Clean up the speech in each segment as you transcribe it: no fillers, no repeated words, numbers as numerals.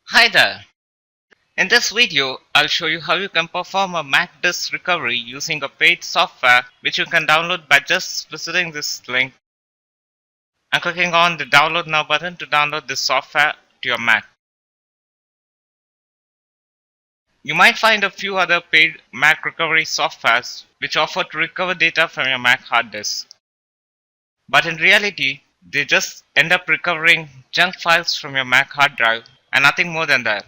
Hi there! In this video, I'll show you how you can perform a Mac disk recovery using a paid software which you can download by just visiting this link and clicking on the download now button to download this software to your Mac. You might find a few other paid Mac recovery softwares which offer to recover data from your Mac hard disk. But in reality, they just end up recovering junk files from your Mac hard drive and nothing more than that.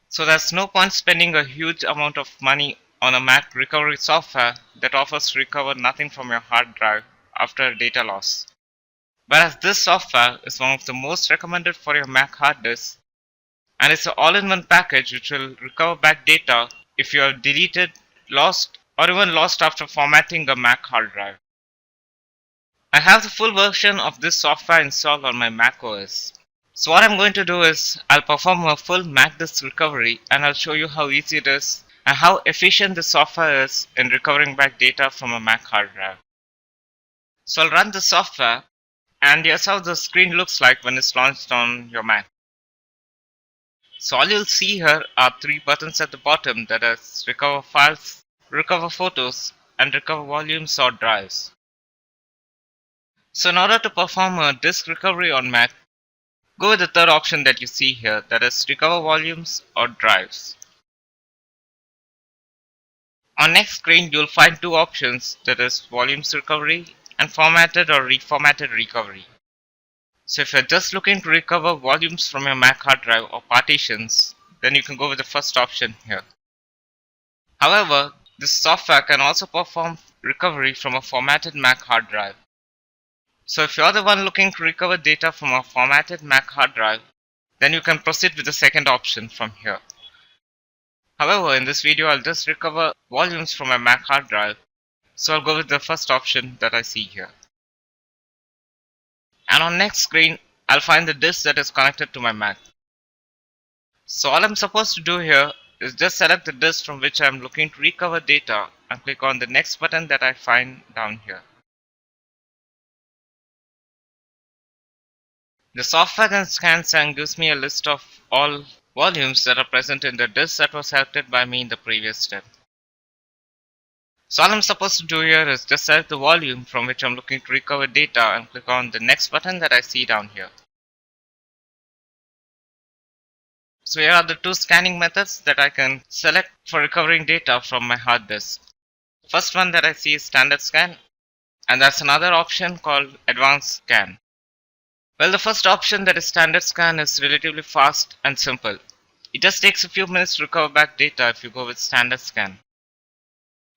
So there's no point spending a huge amount of money on a Mac recovery software that offers to recover nothing from your hard drive after a data loss. Whereas this software is one of the most recommended for your Mac hard disk, and it's an all-in-one package which will recover back data if you are deleted, lost, or even lost after formatting a Mac hard drive. I have the full version of this software installed on my Mac OS. So what I'm going to do is I'll perform a full Mac disk recovery and I'll show you how easy it is and how efficient the software is in recovering back data from a Mac hard drive. So I'll run the software and here's how the screen looks like when it's launched on your Mac. So all you'll see here are three buttons at the bottom, that is recover files, recover photos, and recover volumes or drives. So in order to perform a disk recovery on Mac, go with the third option that you see here, that is recover volumes or drives. On next screen you'll find two options, that is volumes recovery and formatted or reformatted recovery. So if you're just looking to recover volumes from your Mac hard drive or partitions, then you can go with the first option here. However, this software can also perform recovery from a formatted Mac hard drive. So if you're the one looking to recover data from a formatted Mac hard drive, then you can proceed with the second option from here. However, in this video I'll just recover volumes from my Mac hard drive, so I'll go with the first option that I see here. And on next screen, I'll find the disk that is connected to my Mac. So all I'm supposed to do here is just select the disk from which I'm looking to recover data and click on the next button that I find down here. The software then scans and gives me a list of all volumes that are present in the disk that was selected by me in the previous step. So all I'm supposed to do here is just select the volume from which I'm looking to recover data and click on the next button that I see down here. So here are the two scanning methods that I can select for recovering data from my hard disk. The first one that I see is standard scan, and there's another option called advanced scan. Well, the first option, that is standard scan, is relatively fast and simple. It just takes a few minutes to recover back data if you go with standard scan.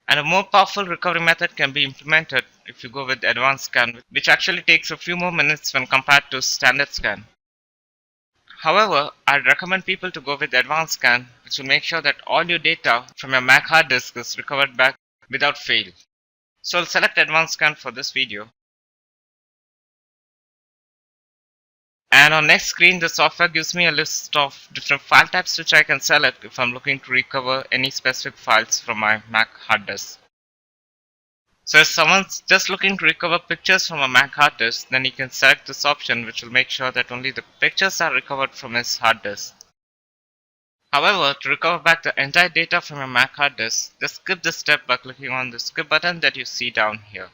And a more powerful recovery method can be implemented if you go with advanced scan, which actually takes a few more minutes when compared to standard scan. However, I'd recommend people to go with advanced scan, which will make sure that all your data from your Mac hard disk is recovered back without fail. So I'll select advanced scan for this video. And on next screen, the software gives me a list of different file types which I can select if I'm looking to recover any specific files from my Mac hard disk. So if someone's just looking to recover pictures from a Mac hard disk, then he can select this option, which will make sure that only the pictures are recovered from his hard disk. However, to recover back the entire data from your Mac hard disk, just skip this step by clicking on the skip button that you see down here.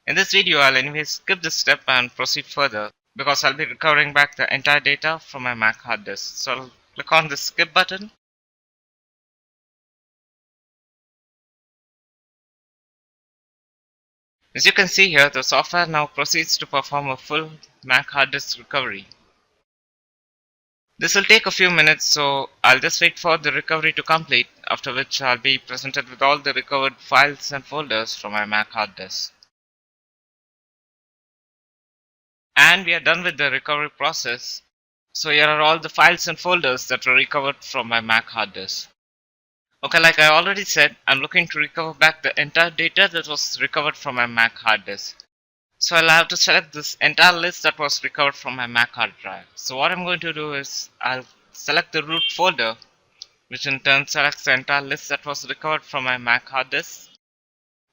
In this video, I'll anyways skip this step and proceed further, because I'll be recovering back the entire data from my Mac hard disk. So I'll click on the skip button. As you can see here, the software now proceeds to perform a full Mac hard disk recovery. This will take a few minutes, so I'll just wait for the recovery to complete, after which I'll be presented with all the recovered files and folders from my Mac hard disk. And we are done with the recovery process. So here are all the files and folders that were recovered from my Mac hard disk. Okay, like I already said, I'm looking to recover back the entire data that was recovered from my Mac hard disk. So I'll have to select this entire list that was recovered from my Mac hard drive. So what I'm going to do is I'll select the root folder, which in turn selects the entire list that was recovered from my Mac hard disk.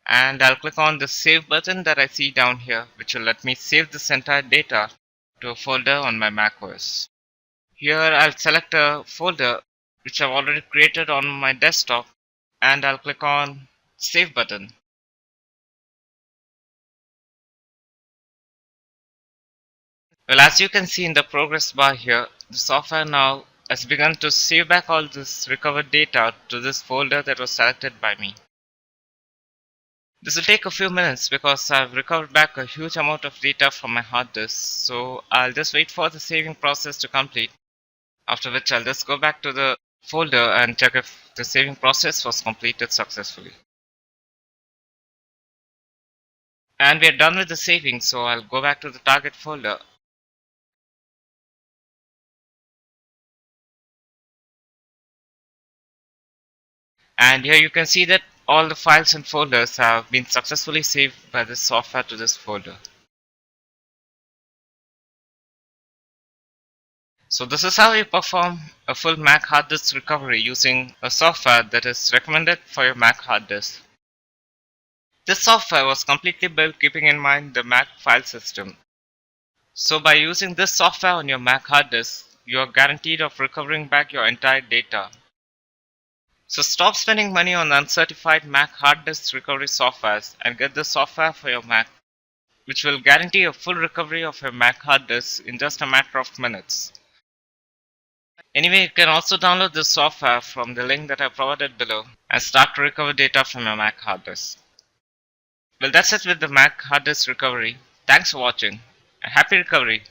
And I'll click on the save button that I see down here, which will let me save this entire data to a folder on my Mac OS. Here I'll select a folder which I've already created on my desktop and I'll click on Save button. Well, as you can see in the progress bar here, the software now has begun to save back all this recovered data to this folder that was selected by me. This will take a few minutes because I've recovered back a huge amount of data from my hard disk, so I'll just wait for the saving process to complete, after which I'll just go back to the folder and check if the saving process was completed successfully. And we are done with the saving, so I'll go back to the target folder. And here you can see that all the files and folders have been successfully saved by this software to this folder. So this is how you perform a full Mac hard disk recovery using a software that is recommended for your Mac hard disk. This software was completely built keeping in mind the Mac file system. So by using this software on your Mac hard disk, you are guaranteed of recovering back your entire data. So stop spending money on uncertified Mac hard disk recovery softwares and get the software for your Mac, which will guarantee a full recovery of your Mac hard disk in just a matter of minutes. Anyway, you can also download this software from the link that I provided below and start to recover data from your Mac hard disk. Well, that's it with the Mac hard disk recovery. Thanks for watching and happy recovery.